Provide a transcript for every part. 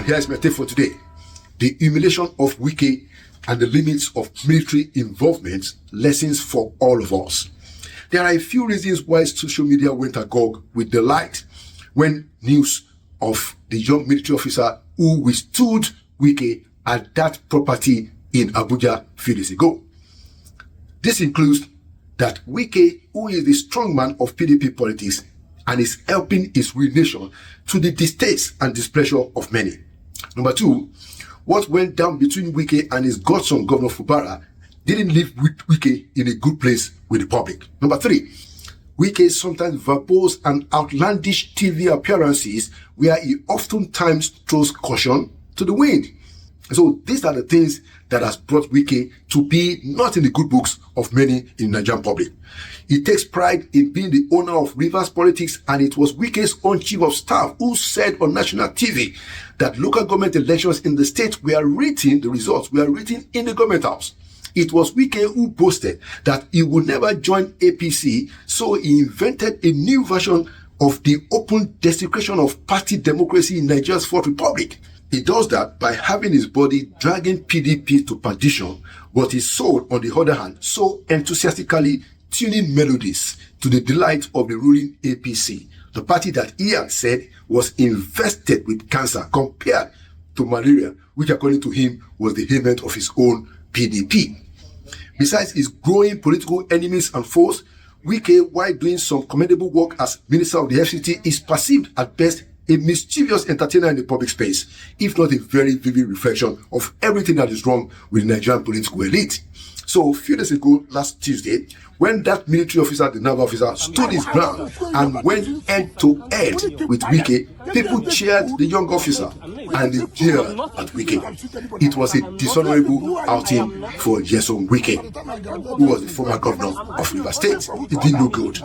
And here's my take for today. The humiliation of Wike and the limits of military involvement, lessons for all of us. There are a few reasons why social media went agog with delight when news of the young military officer who withstood Wike at that property in Abuja a few days ago. This includes that Wike, who is the strongman of PDP politics and is helping his real nation, to the distaste and displeasure of many. Number two, what went down between Wike and his godson, Governor Fubara, didn't leave Wike in a good place with the public. Number three, Wike's sometimes verbose and outlandish TV appearances where he oftentimes throws caution to the wind. So these are the things that has brought Wike to be not in the good books of many in the Nigerian public. He takes pride in being the owner of Rivers Politics, and it was Wike's own chief of staff who said on national TV that local government elections in the state were written, the results were written in the government house. It was Wike who boasted that he would never join APC, so he invented a new version of the open desecration of party democracy in Nigeria's Fourth Republic. He does that by having his body dragging PDP to perdition, but his soul, on the other hand, so enthusiastically tuning melodies to the delight of the ruling APC, the party that he had said was infested with cancer compared to malaria, which according to him was the ailment of his own PDP. Besides his growing political enemies and foes, Wike, while doing some commendable work as Minister of the FCT, is perceived at best a mischievous entertainer in the public space, if not a very vivid reflection of everything that is wrong with the Nigerian political elite. So a few days ago, last Tuesday, when that military officer, the naval officer, stood his ground and went head to head with Wike, people cheered the young officer and they jeered at Wike. It was a dishonorable outing for Nyesom Wike, who was the former governor of Rivers State. It didn't look good.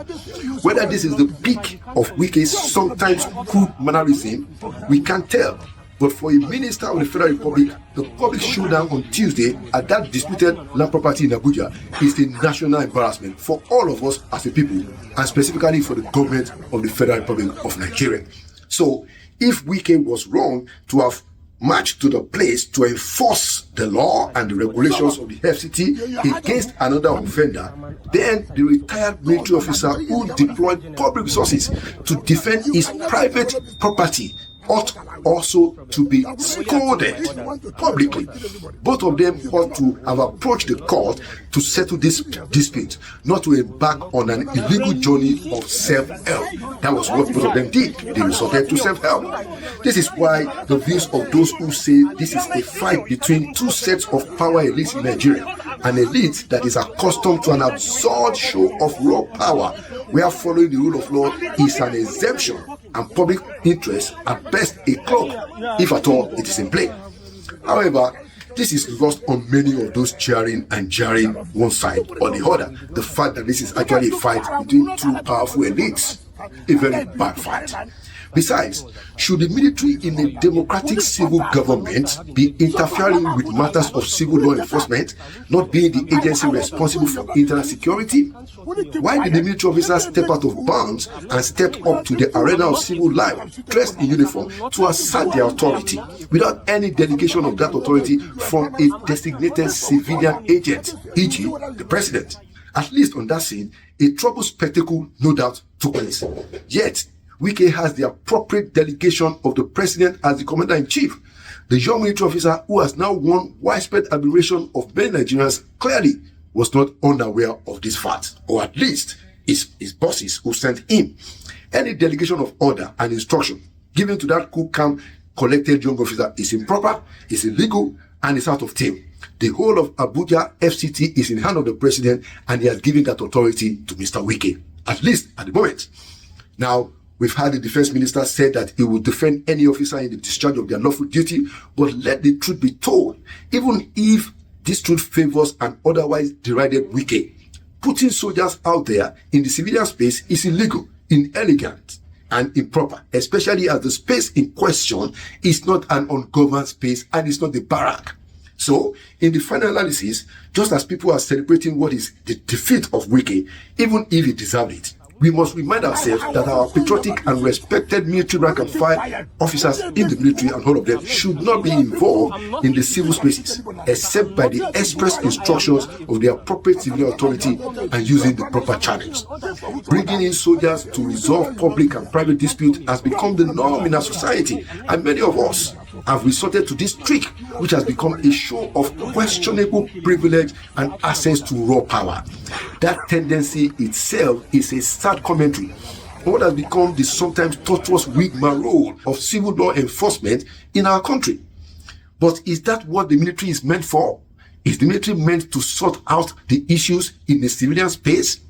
Whether this is the peak of Wike's sometimes crude mannerism, we can't tell. But for a minister of the Federal Republic, the public showdown on Tuesday at that disputed land property in Abuja is a national embarrassment for all of us as a people, and specifically for the government of the Federal Republic of Nigeria. So, if Wike was wrong to have marched to the place to enforce the law and the regulations of the FCT against another offender, then the retired military officer who deployed public resources to defend his private property ought also to be scolded publicly. Both of them ought to have approached the court to settle this dispute, not to embark on an illegal journey of self-help. That was what both of them did. They resorted to self-help. This is why the views of those who say this is a fight between two sets of power elites in Nigeria, an elite that is accustomed to an absurd show of raw power, where following the rule of law is an exemption and public interest at best a cloak, if at all it is in play. However, this is lost on many of those cheering and jarring one side or the other. The fact that this is actually a fight between two powerful elites, a very bad fight. Besides, should the military in a democratic civil government be interfering with matters of civil law enforcement, not being the agency responsible for internal security? Why did the military officers step out of bounds and step up to the arena of civil life, dressed in uniform, to assert their authority, without any delegation of that authority from a designated civilian agent, e.g. the president? At least on that scene, a troubled spectacle no doubt took place. Yet, Wike has the appropriate delegation of the president as the commander-in-chief. The young military officer, who has now won widespread admiration of many Nigerians, clearly was not unaware of this fact, or at least his bosses who sent him. Any delegation of order and instruction given to that cool, calm, collected young officer is improper, is illegal, and is out of tune. The whole of Abuja FCT is in the hand of the president, and he has given that authority to Mr. Wike, at least at the moment. Now, we've had the defense minister say that he will defend any officer in the discharge of their lawful duty, but let the truth be told, even if this truth favors an otherwise derided Wike, putting soldiers out there in the civilian space is illegal, inelegant, and improper, especially as the space in question is not an ungoverned space and it's not the barrack. So, in the final analysis, just as people are celebrating what is the defeat of Wike, even if he deserved it, We must remind ourselves that our patriotic and respected military rank and file officers in the military, and all of them, should not be involved in the civil spaces except by the express instructions of the appropriate civil authority and using the proper channels. Bringing in soldiers to resolve public and private disputes has become the norm in our society, and many of us have resorted to this trick, which has become a show of questionable privilege and access to raw power. That tendency itself is a sad commentary on what has become the sometimes tortuous rigmarole of civil law enforcement in our country. But is that what the military is meant for? Is the military meant to sort out the issues in the civilian space?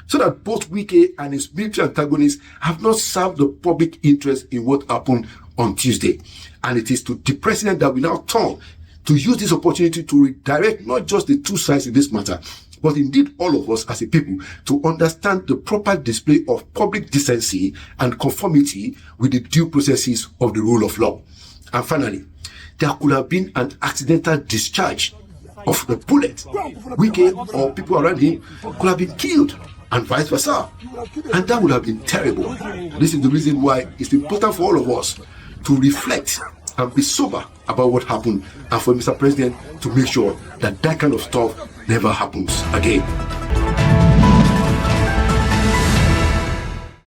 So that both Wike and his military antagonists have not served the public interest in what happened on Tuesday. And it is to the president that we now turn to use this opportunity to redirect not just the two sides in this matter, but indeed all of us as a people to understand the proper display of public decency and conformity with the due processes of the rule of law. And finally, there could have been an accidental discharge of the bullet. Wike or people around him could have been killed, and vice versa. And that would have been terrible. This is the reason why it's important for all of us to reflect and be sober about what happened, and for Mr. President to make sure that that kind of stuff never happens again.